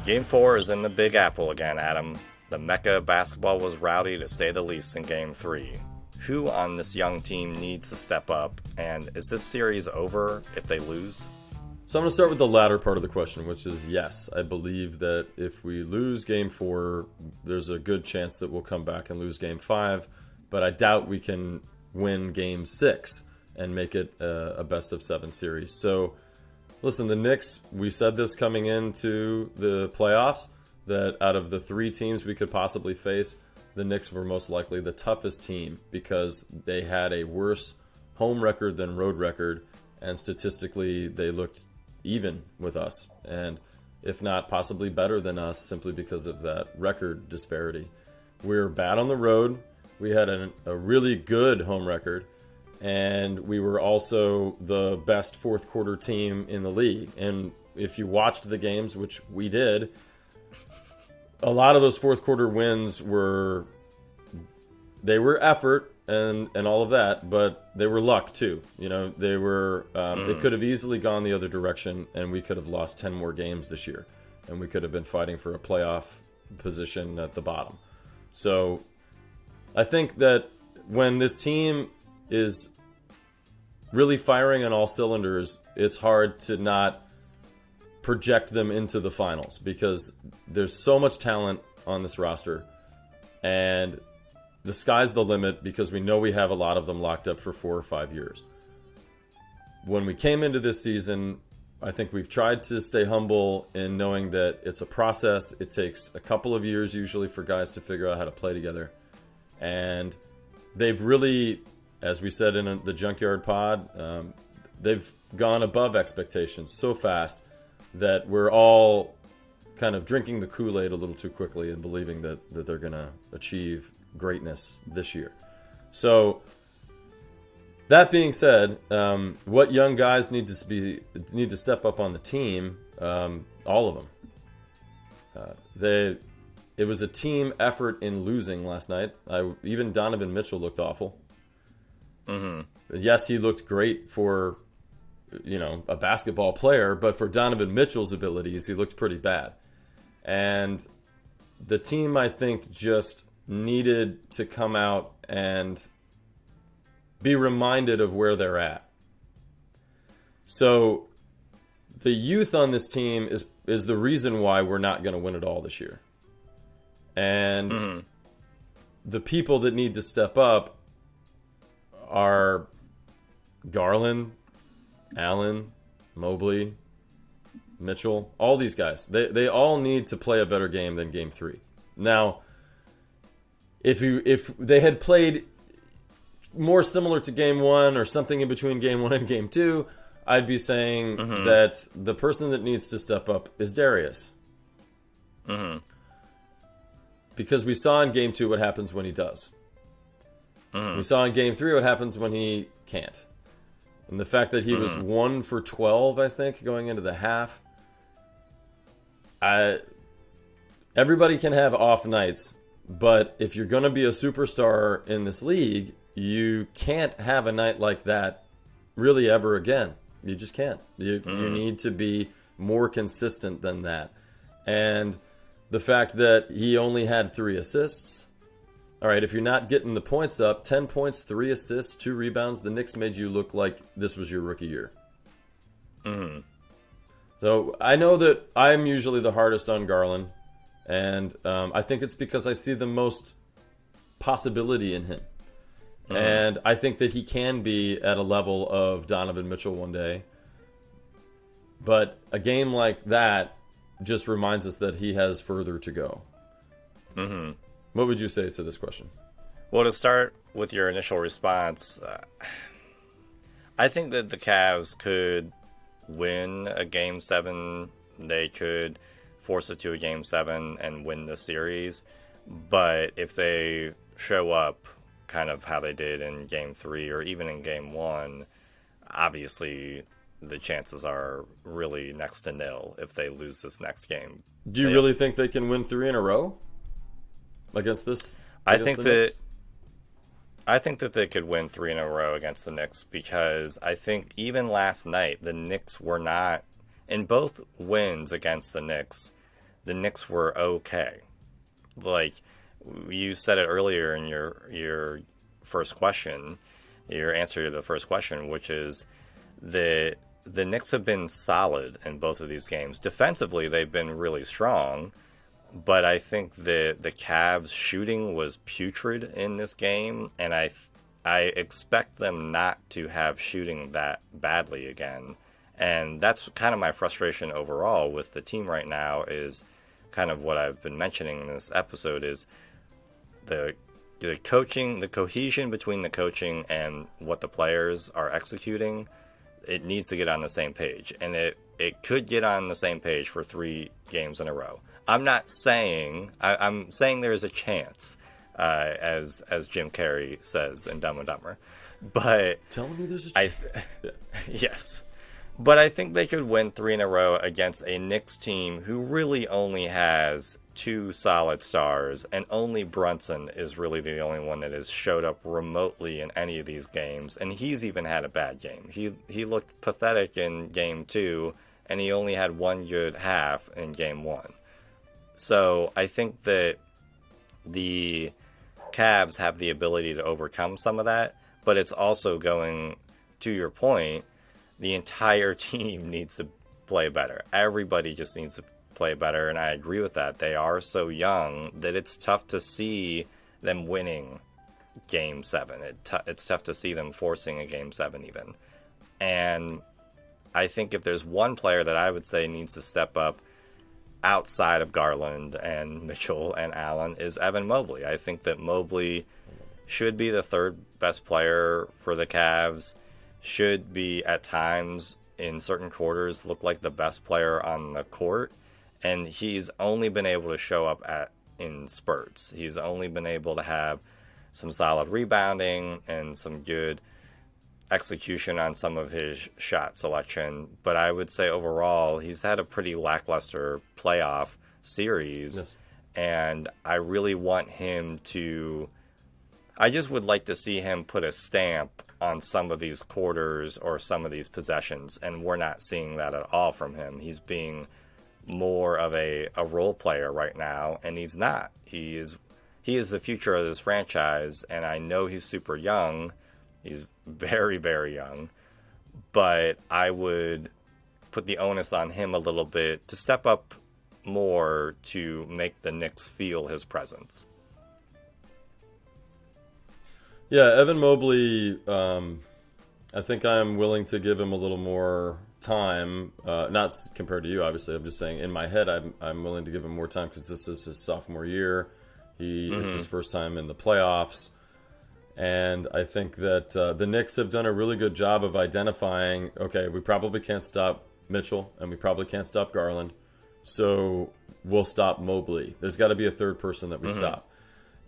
Game 4 is in the Big Apple again, Adam. The Mecca basketball was rowdy to say the least in Game 3. Who on this young team needs to step up, and is this series over if they lose? So I'm going to start with the latter part of the question, which is yes. I believe that if we lose Game 4, there's a good chance that we'll come back and lose Game 5, but I doubt we can win Game 6 and make it a best-of-7 series. So, listen, the Knicks, we said this coming into the playoffs, that out of the 3 teams we could possibly face, the Knicks were most likely the toughest team because they had a worse home record than road record, and statistically they looked even with us, and if not possibly better than us, simply because of that record disparity. We're bad on the road. We had a really good home record, and we were also the best fourth quarter team in the league. And if you watched the games, which we did, a lot of those fourth quarter wins were effort and all of that, but they were luck too. You know, they were they could have easily gone the other direction, and we could have lost 10 more games this year, and we could have been fighting for a playoff position at the bottom. So I think that when this team is really firing on all cylinders, it's hard to not project them into the finals because there's so much talent on this roster, and the sky's the limit because we know we have a lot of them locked up for 4 or 5 years. When we came into this season, I think we've tried to stay humble in knowing that it's a process. It takes a couple of years usually for guys to figure out how to play together. And they've really, as we said in the Junkyard Pod, they've gone above expectations so fast that we're all kind of drinking the Kool-Aid a little too quickly and believing that they're going to achieve greatness this year. So that being said, what young guys need to step up on the team? All of them. It was a team effort in losing last night. Even Donovan Mitchell looked awful. Mm-hmm. Yes, he looked great for a basketball player, but for Donovan Mitchell's abilities, he looked pretty bad. And the team, I think, just needed to come out and be reminded of where they're at. So the youth on this team is the reason why we're not going to win it all this year. And the people that need to step up are Garland, Allen, Mobley, Mitchell, all these guys. They all need to play a better game than Game 3. Now, if they had played more similar to Game 1 or something in between Game 1 and Game 2, I'd be saying that the person that needs to step up is Darius. Because we saw in Game 2 what happens when he does. We saw in Game 3 what happens when he can't. And the fact that he was 1 for 12, I think, going into the half. Everybody can have off nights, but if you're going to be a superstar in this league, you can't have a night like that really ever again. You just can't. You need to be more consistent than that. And the fact that he only had 3 assists. All right, if you're not getting the points up, 10 points, 3 assists, 2 rebounds, the Knicks made you look like this was your rookie year. So I know that I'm usually the hardest on Garland, and I think it's because I see the most possibility in him. And I think that he can be at a level of Donovan Mitchell one day. But a game like that just reminds us that he has further to go. What would you say to this question? Well, to start with your initial response, I think that the Cavs could win a Game 7. They could force it to a Game 7 and win the series. But if they show up kind of how they did in Game 3 or even in Game 1, obviously the chances are really next to nil if they lose this next game. Do you really think they can win 3 in a row against this? I think that they could win 3 in a row against the Knicks, because I think even last night the Knicks were not, in both wins against the Knicks, the Knicks were okay. Like you said it earlier in your first question, your answer to the first question, which is the Knicks have been solid in both of these games. Defensively, they've been really strong, but I think the Cavs shooting was putrid in this game, and I expect them not to have shooting that badly again. And that's kind of my frustration overall with the team right now, is kind of what I've been mentioning in this episode, is the coaching, the cohesion between the coaching and what the players are executing. It needs to get on the same page, and it could get on the same page for 3 games in a row. I'm not saying, I'm saying there's a chance, as Jim Carrey says in Dumb and Dumber, but telling me there's a chance. Yes, but I think they could win 3 in a row against a Knicks team who really only has 2 solid stars, and only Brunson is really the only one that has showed up remotely in any of these games, and he's even had a bad game. He looked pathetic in game 2, and he only had 1 good half in game 1. So I think that the Cavs have the ability to overcome some of that, but it's also going, to your point, the entire team needs to play better. Everybody just needs to play better, and I agree with that. They are so young that it's tough to see them winning game 7. It's tough to see them forcing a game 7 even. And I think if there's one player that I would say needs to step up outside of Garland and Mitchell and Allen, is Evan Mobley. I think that Mobley should be the 3rd best player for the Cavs, should be at times in certain quarters look like the best player on the court. And he's only been able to show up in spurts. He's only been able to have some solid rebounding and some good execution on some of his shot selection. But I would say overall, he's had a pretty lackluster playoff series. Yes. And I really want him to... I just would like to see him put a stamp on some of these quarters or some of these possessions. And we're not seeing that at all from him. He's being more of a role player right now, and he's not. He is the future of this franchise, and I know he's super young. He's very, very young, but I would put the onus on him a little bit to step up more to make the Knicks feel his presence. Yeah, Evan Mobley, I think I'm willing to give him a little more time, not compared to you, obviously. I'm just saying in my head, I'm willing to give him more time because this is his sophomore year. It's his first time in the playoffs, and I think that the Knicks have done a really good job of identifying, okay, we probably can't stop Mitchell, and we probably can't stop Garland, so we'll stop Mobley. There's got to be a 3rd person that we stop.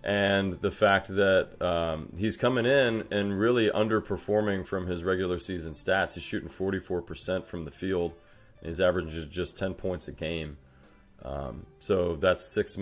And the fact that he's coming in and really underperforming from his regular season stats. He's shooting 44% from the field. His average is just 10 points a game. So that's 6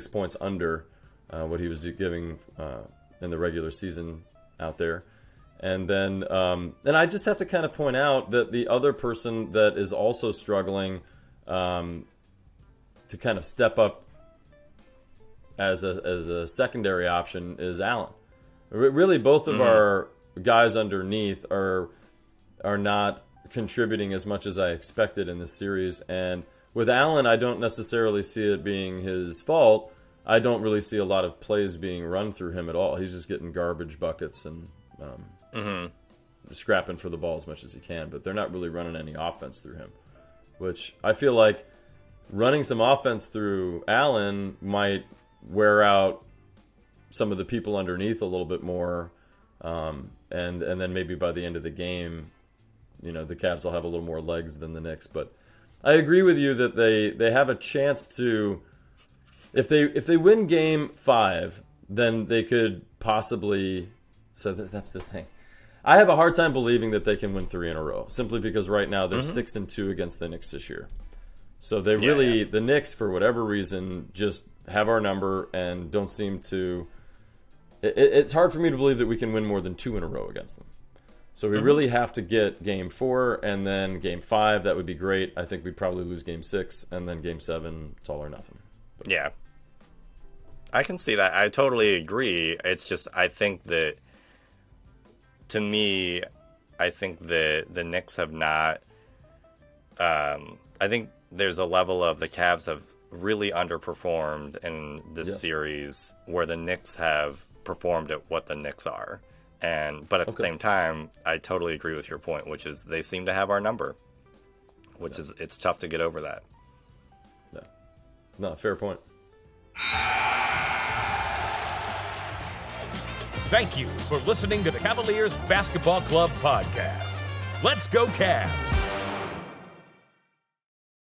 points under what he was giving in the regular season out there. And then and I just have to kind of point out that the other person that is also struggling to kind of step up as a secondary option is Allen. Really, both of our guys underneath are not contributing as much as I expected in this series. And with Allen, I don't necessarily see it being his fault. I don't really see a lot of plays being run through him at all. He's just getting garbage buckets and scrapping for the ball as much as he can. But they're not really running any offense through him, which I feel like running some offense through Allen might wear out some of the people underneath a little bit more, and then maybe by the end of the game, the Cavs will have a little more legs than the Knicks. But I agree with you that they have a chance to, if they win Game 5, then they could possibly. So that's the thing. I have a hard time believing that they can win 3 in a row, simply because right now they're 6-2 against the Knicks this year. So they the Knicks, for whatever reason, just have our number and don't seem to. It's hard for me to believe that we can win more than 2 in a row against them. So we really have to get game 4 and then game 5. That would be great. I think we'd probably lose game 6 and then game 7. It's all or nothing. But Yeah. I can see that. I totally agree. It's just, I think that, to me, I think that the Knicks have not, I think there's a level of the Cavs have really underperformed in this series where the Knicks have performed at what the Knicks are. But at the same time, I totally agree with your point, which is they seem to have our number, which is, it's tough to get over that. Yeah. No, fair point. Thank you for listening to the Cavaliers Basketball Club podcast. Let's go Cavs!